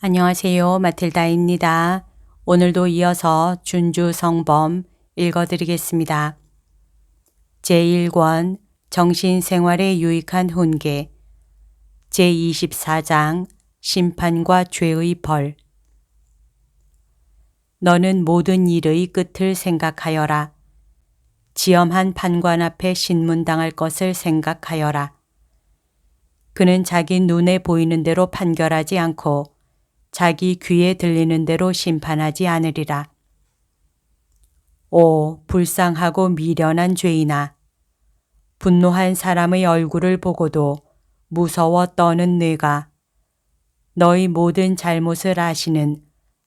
안녕하세요. 마틸다입니다. 오늘도 이어서 준주 성범 읽어드리겠습니다. 제1권 정신생활에 유익한 훈계 제24장 심판과 죄의 벌 너는 모든 일의 끝을 생각하여라. 지엄한 판관 앞에 신문당할 것을 생각하여라. 그는 자기 눈에 보이는 대로 판결하지 않고 자기 귀에 들리는 대로 심판하지 않으리라. 오, 불쌍하고 미련한 죄인아! 분노한 사람의 얼굴을 보고도 무서워 떠는 뇌가 너희 모든 잘못을 아시는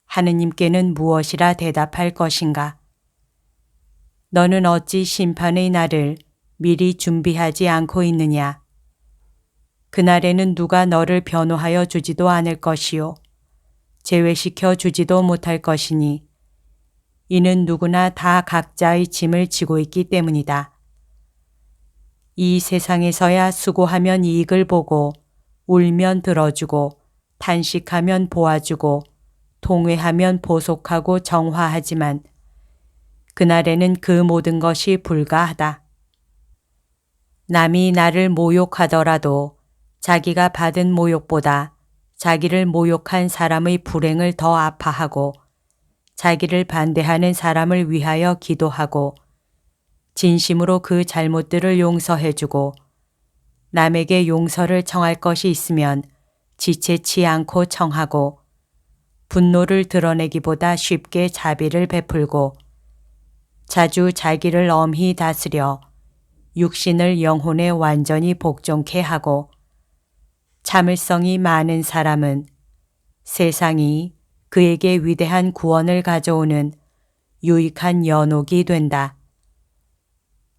하느님께는 무엇이라 대답할 것인가? 너는 어찌 심판의 날을 미리 준비하지 않고 있느냐? 그날에는 누가 너를 변호하여 주지도 않을 것이요. 제외시켜 주지도 못할 것이니 이는 누구나 다 각자의 짐을 지고 있기 때문이다. 이 세상에서야 수고하면 이익을 보고 울면 들어주고 탄식하면 보아주고 통회하면 보속하고 정화하지만 그날에는 그 모든 것이 불가하다. 남이 나를 모욕하더라도 자기가 받은 모욕보다 자기를 모욕한 사람의 불행을 더 아파하고 자기를 반대하는 사람을 위하여 기도하고 진심으로 그 잘못들을 용서해주고 남에게 용서를 청할 것이 있으면 지체치 않고 청하고 분노를 드러내기보다 쉽게 자비를 베풀고 자주 자기를 엄히 다스려 육신을 영혼에 완전히 복종케 하고 참을성이 많은 사람은 세상이 그에게 위대한 구원을 가져오는 유익한 연옥이 된다.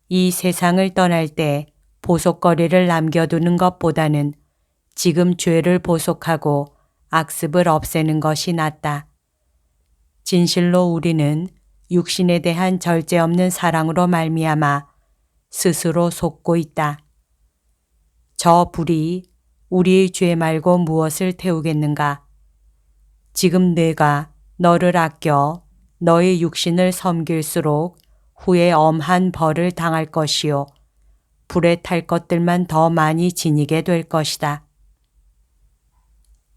이 세상을 떠날 때 보속거리를 남겨두는 것보다는 지금 죄를 보속하고 악습을 없애는 것이 낫다. 진실로 우리는 육신에 대한 절제 없는 사랑으로 말미암아 스스로 속고 있다. 저 불이 우리의 죄 말고 무엇을 태우겠는가? 지금 내가 너를 아껴 너의 육신을 섬길수록 후에 엄한 벌을 당할 것이요. 불에 탈 것들만 더 많이 지니게 될 것이다.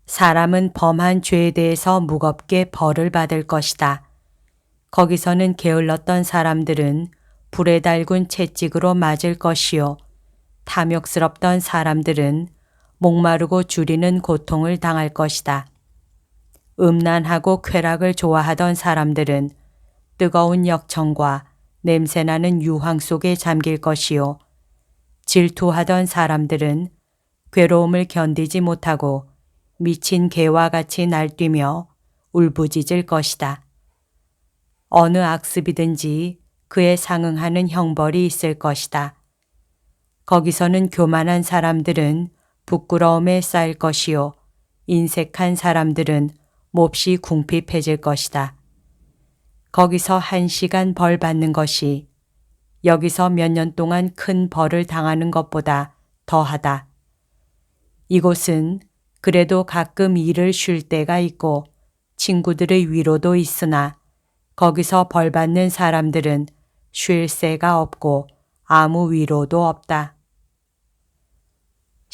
사람은 범한 죄에 대해서 무겁게 벌을 받을 것이다. 거기서는 게을렀던 사람들은 불에 달군 채찍으로 맞을 것이요. 탐욕스럽던 사람들은 목마르고 주리는 고통을 당할 것이다. 음란하고 쾌락을 좋아하던 사람들은 뜨거운 역청과 냄새나는 유황 속에 잠길 것이요. 질투하던 사람들은 괴로움을 견디지 못하고 미친 개와 같이 날뛰며 울부짖을 것이다. 어느 악습이든지 그에 상응하는 형벌이 있을 것이다. 거기서는 교만한 사람들은 부끄러움에 쌓일 것이요. 인색한 사람들은 몹시 궁핍해질 것이다. 거기서 1시간 벌 받는 것이 여기서 몇 년 동안 큰 벌을 당하는 것보다 더하다. 이곳은 그래도 가끔 일을 쉴 때가 있고 친구들의 위로도 있으나 거기서 벌 받는 사람들은 쉴 새가 없고 아무 위로도 없다.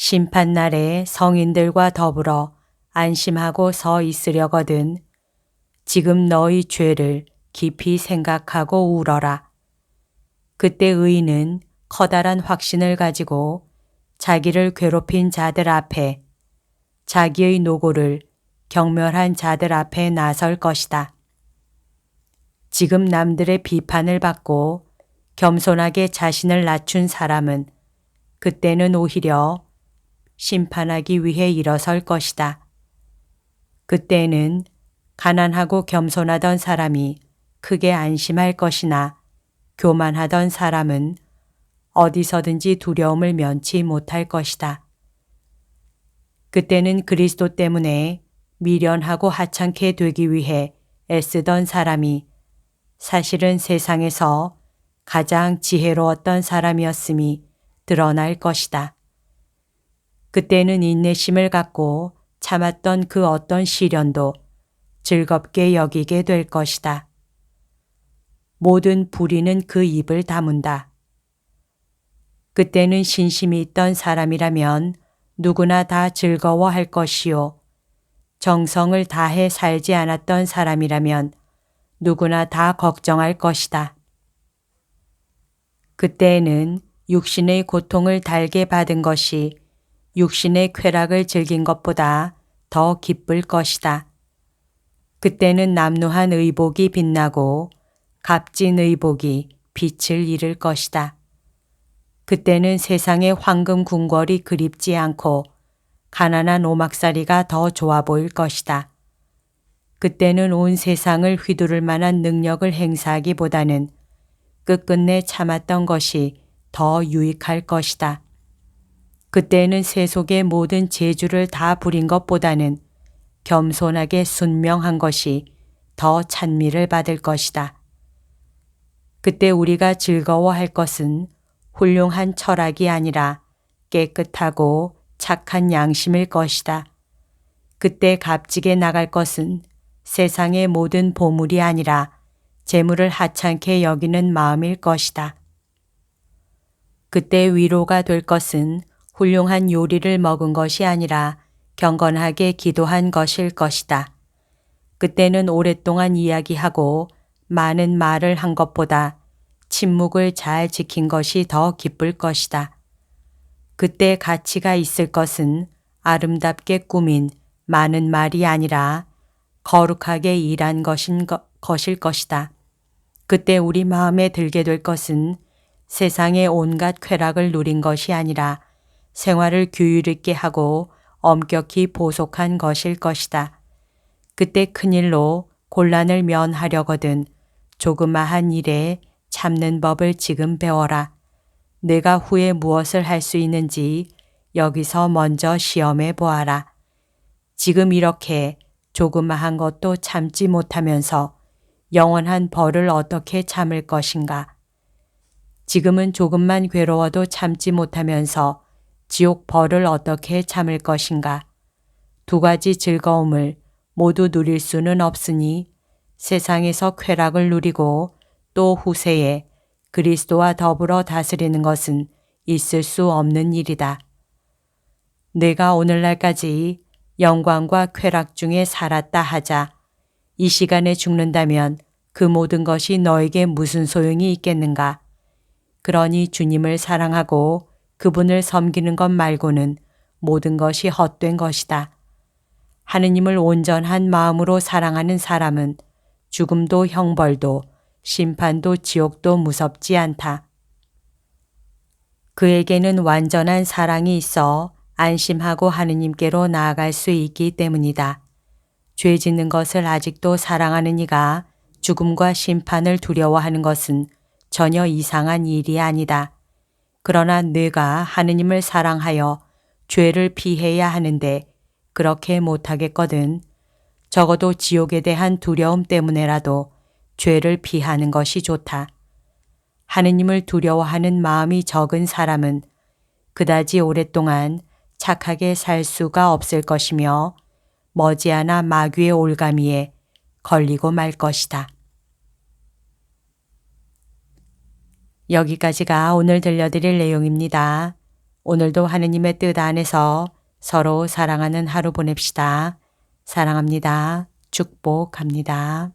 심판날에 성인들과 더불어 안심하고 서 있으려거든 지금 너희 죄를 깊이 생각하고 울어라. 그때 의인은 커다란 확신을 가지고 자기를 괴롭힌 자들 앞에 자기의 노고를 경멸한 자들 앞에 나설 것이다. 지금 남들의 비판을 받고 겸손하게 자신을 낮춘 사람은 그때는 오히려 심판하기 위해 일어설 것이다. 그때는 가난하고 겸손하던 사람이 크게 안심할 것이나 교만하던 사람은 어디서든지 두려움을 면치 못할 것이다. 그때는 그리스도 때문에 미련하고 하찮게 되기 위해 애쓰던 사람이 사실은 세상에서 가장 지혜로웠던 사람이었음이 드러날 것이다. 그때는 인내심을 갖고 참았던 그 어떤 시련도 즐겁게 여기게 될 것이다. 모든 불의는 그 입을 다문다. 그때는 신심이 있던 사람이라면 누구나 다 즐거워할 것이요. 정성을 다해 살지 않았던 사람이라면 누구나 다 걱정할 것이다. 그때에는 육신의 고통을 달게 받은 것이 육신의 쾌락을 즐긴 것보다 더 기쁠 것이다. 그때는 남루한 의복이 빛나고 값진 의복이 빛을 잃을 것이다. 그때는 세상의 황금 궁궐이 그립지 않고 가난한 오막살이가 더 좋아 보일 것이다. 그때는 온 세상을 휘두를 만한 능력을 행사하기보다는 끝끝내 참았던 것이 더 유익할 것이다. 그때는 세속의 모든 재주를 다 부린 것보다는 겸손하게 순명한 것이 더 찬미를 받을 것이다. 그때 우리가 즐거워할 것은 훌륭한 철학이 아니라 깨끗하고 착한 양심일 것이다. 그때 값지게 나갈 것은 세상의 모든 보물이 아니라 재물을 하찮게 여기는 마음일 것이다. 그때 위로가 될 것은 훌륭한 요리를 먹은 것이 아니라 경건하게 기도한 것일 것이다. 그때는 오랫동안 이야기하고 많은 말을 한 것보다 침묵을 잘 지킨 것이 더 기쁠 것이다. 그때 가치가 있을 것은 아름답게 꾸민 많은 말이 아니라 거룩하게 일한 것일 것이다. 그때 우리 마음에 들게 될 것은 세상의 온갖 쾌락을 누린 것이 아니라 생활을 규율 있게 하고 엄격히 보속한 것일 것이다. 그때 큰일로 곤란을 면하려거든 조그마한 일에 참는 법을 지금 배워라. 내가 후에 무엇을 할 수 있는지 여기서 먼저 시험해 보아라. 지금 이렇게 조그마한 것도 참지 못하면서 영원한 벌을 어떻게 참을 것인가? 지금은 조금만 괴로워도 참지 못하면서 지옥 벌을 어떻게 참을 것인가? 두 가지 즐거움을 모두 누릴 수는 없으니 세상에서 쾌락을 누리고 또 후세에 그리스도와 더불어 다스리는 것은 있을 수 없는 일이다. 내가 오늘날까지 영광과 쾌락 중에 살았다 하자 이 시간에 죽는다면 그 모든 것이 너에게 무슨 소용이 있겠는가? 그러니 주님을 사랑하고 그분을 섬기는 것 말고는 모든 것이 헛된 것이다. 하느님을 온전한 마음으로 사랑하는 사람은 죽음도 형벌도 심판도 지옥도 무섭지 않다. 그에게는 완전한 사랑이 있어 안심하고 하느님께로 나아갈 수 있기 때문이다. 죄 짓는 것을 아직도 사랑하는 이가 죽음과 심판을 두려워하는 것은 전혀 이상한 일이 아니다. 그러나 내가 하느님을 사랑하여 죄를 피해야 하는데 그렇게 못하겠거든. 적어도 지옥에 대한 두려움 때문에라도 죄를 피하는 것이 좋다. 하느님을 두려워하는 마음이 적은 사람은 그다지 오랫동안 착하게 살 수가 없을 것이며 머지않아 마귀의 올가미에 걸리고 말 것이다. 여기까지가 오늘 들려드릴 내용입니다. 오늘도 하느님의 뜻 안에서 서로 사랑하는 하루 보냅시다. 사랑합니다. 축복합니다.